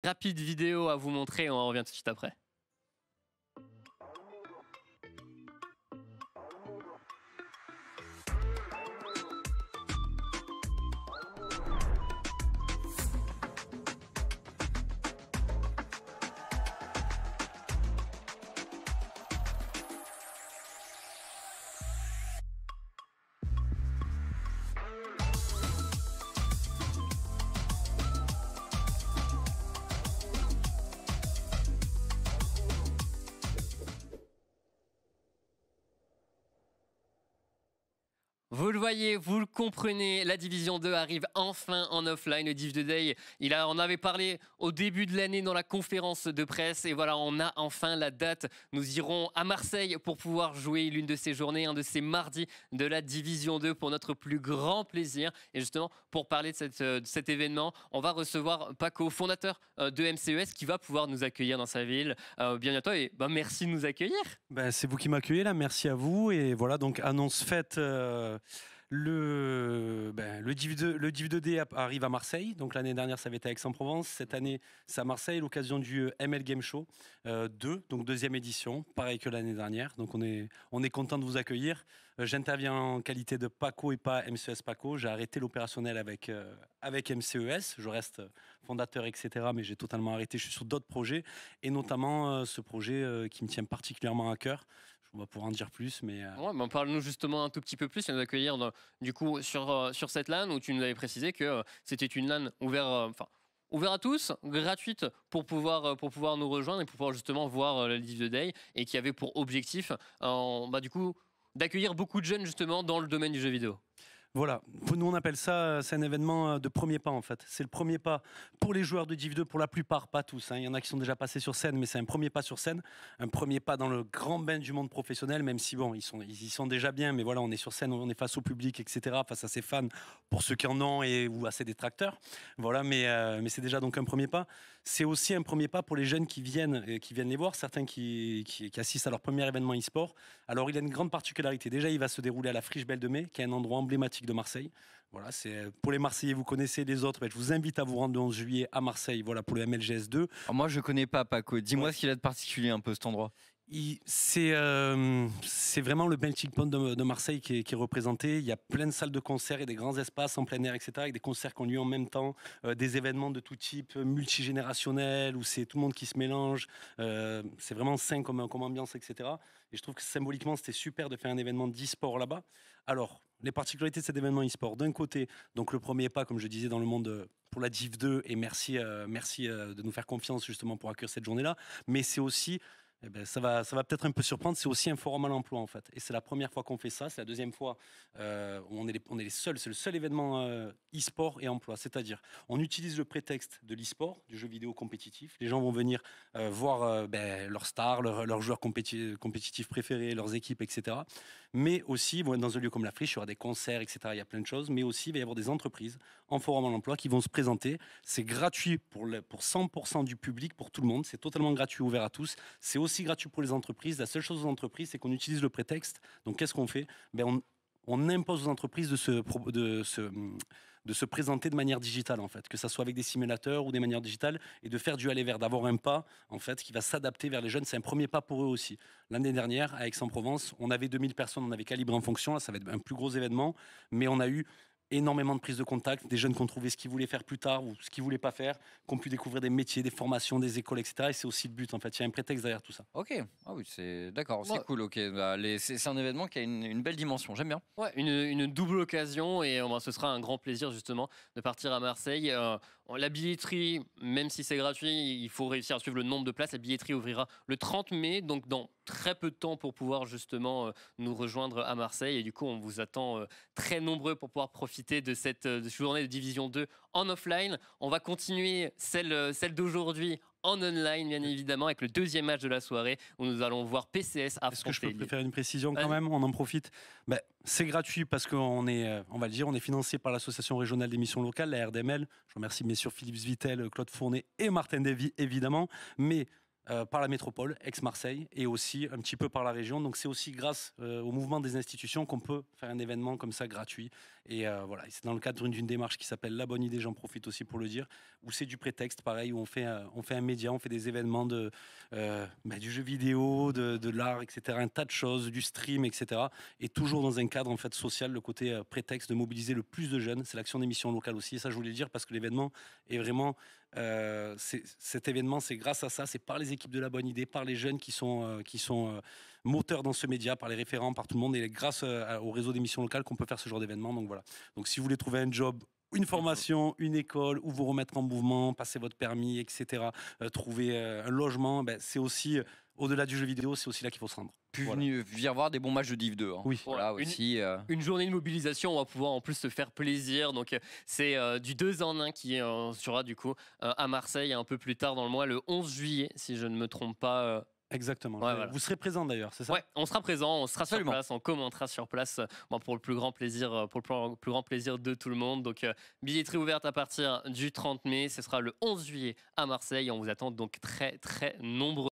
Rapide vidéo à vous montrer, on revient tout de suite après. Vous le voyez, vous le comprenez, la Division 2 arrive enfin en offline. Le Div 2 Day, on avait parlé au début de l'année dans la conférence de presse. Et voilà, on a enfin la date. Nous irons à Marseille pour pouvoir jouer l'une de ces journées, un de ces mardis de la Division 2 pour notre plus grand plaisir. Et justement, pour parler de cet événement, on va recevoir Paco, fondateur de MCES, qui va pouvoir nous accueillir dans sa ville. Bienvenue à toi et merci de nous accueillir. C'est vous qui m'accueillez là, merci à vous. Et voilà, donc annonce faite. Le Div 2D arrive à Marseille. Donc l'année dernière, ça avait été à Aix-en-Provence. Cette année, c'est à Marseille, l'occasion du ML Game Show 2, donc deuxième édition, pareil que l'année dernière. Donc on est content de vous accueillir. J'interviens en qualité de Paco et pas MCES Paco. J'ai arrêté l'opérationnel avec MCES. Je reste fondateur, etc. Mais j'ai totalement arrêté. Je suis sur d'autres projets et notamment ce projet qui me tient particulièrement à cœur. On va pouvoir en dire plus, mais... Ouais, parle-nous justement un tout petit peu plus et nous accueillir du coup sur cette LAN où tu nous avais précisé que c'était une LAN ouverte à tous, gratuite pour pouvoir nous rejoindre et pour pouvoir justement voir le Div 2 Day et qui avait pour objectif du coup d'accueillir beaucoup de jeunes justement dans le domaine du jeu vidéo. Voilà, nous on appelle ça, c'est un événement de premier pas en fait. C'est le premier pas pour les joueurs de Div 2, pour la plupart, pas tous. Il y en a qui sont déjà passés sur scène, mais c'est un premier pas sur scène, un premier pas dans le grand bain du monde professionnel, même si bon, ils y sont déjà bien, mais voilà, on est sur scène, on est face au public, etc., face à ses fans, pour ceux qui en ont ou à ses détracteurs. Voilà, mais c'est déjà donc un premier pas. C'est aussi un premier pas pour les jeunes qui viennent les voir, certains qui assistent à leur premier événement e-sport. Alors il a une grande particularité. Déjà, il va se dérouler à la Friche Belle de Mai, qui est un endroit emblématique de Marseille. Voilà, c'est pour les Marseillais, vous connaissez les autres. Je vous invite à vous rendre le 11 juillet à Marseille. Voilà pour le MLGS2. Alors moi, je connais pas Paco. Dis-moi ce qu'il a de particulier un peu cet endroit. C'est vraiment le melting pot de Marseille qui est représenté. Il y a plein de salles de concert et des grands espaces en plein air, etc., avec des concerts qui ont lieu en même temps, des événements de tout type, multigénérationnels, où c'est tout le monde qui se mélange. C'est vraiment sain comme ambiance, etc. Et je trouve que symboliquement, c'était super de faire un événement d'e-sport là-bas. Alors, les particularités de cet événement e-sport, d'un côté, donc le premier pas, comme je disais, dans le monde pour la Div 2, et merci de nous faire confiance justement pour accueillir cette journée-là, mais c'est aussi... ça va peut-être un peu surprendre, c'est aussi un forum à l'emploi en fait. Et c'est la première fois qu'on fait ça, c'est la deuxième fois où on est les seuls, c'est le seul événement e-sport et emploi. C'est-à-dire, on utilise le prétexte de l'e-sport, du jeu vidéo compétitif. Les gens vont venir voir leurs stars, leurs joueurs compétitifs préférés, leurs équipes, etc. Mais aussi, dans un lieu comme la Friche, il y aura des concerts, etc. Il y a plein de choses. Mais aussi, il va y avoir des entreprises en forum à l'emploi qui vont se présenter. C'est gratuit pour 100% du public, pour tout le monde. C'est totalement gratuit, ouvert à tous. C'est aussi gratuit pour les entreprises. La seule chose aux entreprises, c'est qu'on utilise le prétexte. Donc, qu'est-ce qu'on fait ? On impose aux entreprises de se présenter de manière digitale, en fait, que ça soit avec des simulateurs ou des manières digitales, et de faire du aller vers, d'avoir un pas, en fait, qui va s'adapter vers les jeunes. C'est un premier pas pour eux aussi. L'année dernière, à Aix-en-Provence, on avait 2000 personnes, on avait calibré en fonction. Là, ça va être un plus gros événement, mais on a eu énormément de prises de contact, des jeunes qui ont trouvé ce qu'ils voulaient faire plus tard ou ce qu'ils voulaient pas faire, qui ont pu découvrir des métiers, des formations, des écoles, etc. Et c'est aussi le but, en fait. Il y a un prétexte derrière tout ça. Ok, ah oui, c'est d'accord, c'est cool. Ok, c'est un événement qui a une belle dimension. J'aime bien. Ouais, une double occasion et ce sera un grand plaisir justement de partir à Marseille. La billetterie, même si c'est gratuit, il faut réussir à suivre le nombre de places. La billetterie ouvrira le 30 mai, donc dans très peu de temps pour pouvoir justement nous rejoindre à Marseille. Et du coup, on vous attend très nombreux pour pouvoir profiter de cette journée de Division 2 en offline. On va continuer celle d'aujourd'hui en online, bien évidemment, avec le deuxième match de la soirée où nous allons voir PCS affronter. Est-ce que je peux faire une précision quand même ? On en profite. C'est gratuit parce qu'on est, on va le dire, on est financé par l'Association régionale d'émissions locales, la RDML. Je remercie messieurs Philippe Zvitel, Claude Fournet et Martin Davy, évidemment. Mais par la métropole, Aix-Marseille, et aussi un petit peu par la région. Donc c'est aussi grâce au mouvement des institutions qu'on peut faire un événement comme ça gratuit. Et voilà, c'est dans le cadre d'une démarche qui s'appelle La Bonne Idée, j'en profite aussi pour le dire, où c'est du prétexte, pareil, où on fait un média, on fait des événements du jeu vidéo, de l'art, etc., un tas de choses, du stream, etc. Et toujours dans un cadre en fait social, le côté prétexte de mobiliser le plus de jeunes. C'est l'action des missions locales aussi. Et ça, je voulais le dire parce que l'événement est vraiment... cet événement, c'est grâce à ça, c'est par les équipes de La Bonne Idée, par les jeunes qui sont moteurs dans ce média, par les référents, par tout le monde, et grâce au réseau d'émissions locales qu'on peut faire ce genre d'événement. Donc voilà. Donc si vous voulez trouver un job, une formation, une école, ou vous remettre en mouvement, passer votre permis, etc., trouver un logement, c'est aussi, au-delà du jeu vidéo, c'est aussi là qu'il faut se rendre. Puis Voilà. venir voir des bons matchs de Div 2. Hein. Oui. Voilà aussi. Une journée de mobilisation, on va pouvoir en plus se faire plaisir. Donc c'est du 2 en 1 qui sera du coup à Marseille un peu plus tard dans le mois, le 11 juillet, si je ne me trompe pas. Exactement. Ouais, voilà. Vous serez présent d'ailleurs, c'est ça? Ouais, on sera présent, on sera Absolument. sur place, on commentera sur place pour le plus grand plaisir, plus grand plaisir de tout le monde. Donc billetterie ouverte à partir du 30 mai, ce sera le 11 juillet à Marseille. On vous attend donc très très nombreux.